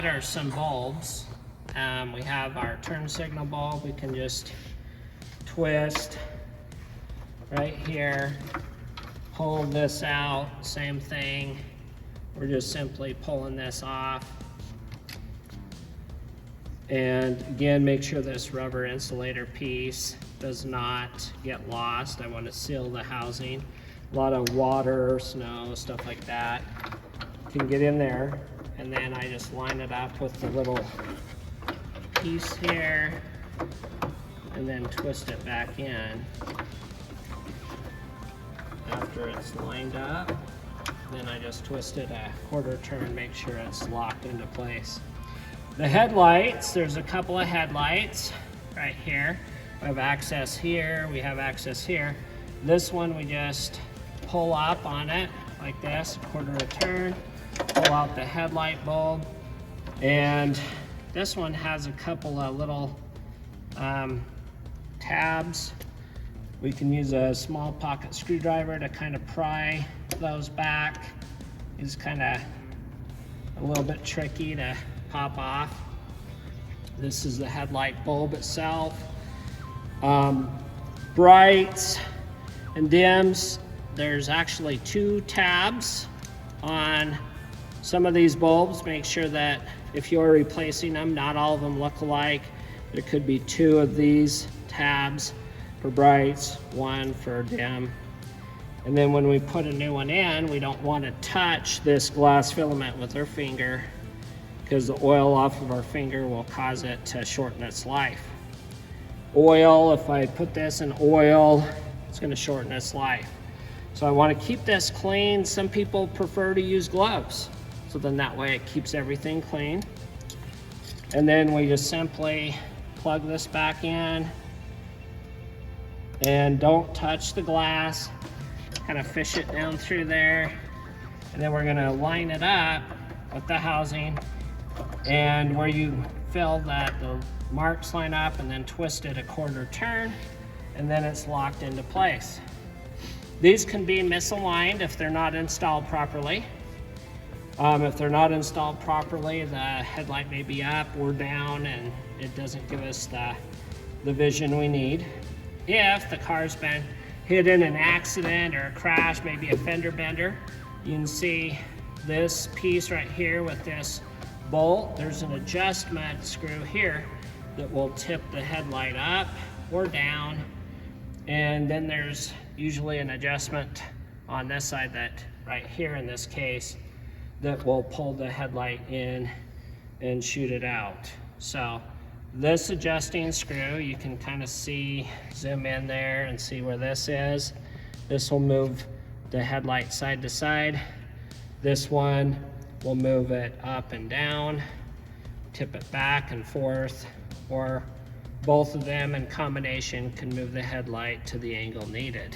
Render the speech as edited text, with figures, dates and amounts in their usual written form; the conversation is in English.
There are some bulbs. We have our turn signal bulb. We can just twist right here, pull this out, same thing. We're just simply pulling this off. And again, make sure this rubber insulator piece does not get lost. I want to seal the housing. A lot of water, snow, stuff like that can get in there. And then I just line it up with the little piece here and then twist it back in. After it's lined up, then I just twist it a quarter turn, make sure it's locked into place. The headlights, there's a couple of headlights right here. We have access here, we have access here. This one we just pull up on it like this, a quarter of a turn, pull out the headlight bulb. And this one has a couple of little tabs. We can use a small pocket screwdriver to kind of pry those back. It's kind of a little bit tricky to pop off. This is the headlight bulb itself. Brights and dims, there's actually 2 tabs on some of these bulbs. Make sure that if you're replacing them, not all of them look alike. There could be 2 of these tabs for brights, 1 for dim. And then when we put a new one in, we don't want to touch this glass filament with our finger, because the oil off of our finger will cause it to shorten its life. Oil, if I put this in oil, it's going to shorten its life. So I want to keep this clean. Some people prefer to use gloves, so then that way it keeps everything clean. And then we just simply plug this back in and don't touch the glass. Kind of fish it down through there. And then we're going to line it up with the housing, and where you feel that the marks line up, and then twist it a quarter turn, and then it's locked into place. These can be misaligned if they're not installed properly. If they're not installed properly, the headlight may be up or down and it doesn't give us the vision we need. If the car's been hit in an accident or a crash, maybe a fender bender, you can see this piece right here with this bolt. There's an adjustment screw here that will tip the headlight up or down. And then there's usually an adjustment on this side, that right here in this case, that will pull the headlight in and shoot it out. So this adjusting screw, you can kind of see, zoom in there and see where this is. This will move the headlight side to side. This one will move it up and down, tip it back and forth, or both of them in combination can move the headlight to the angle needed.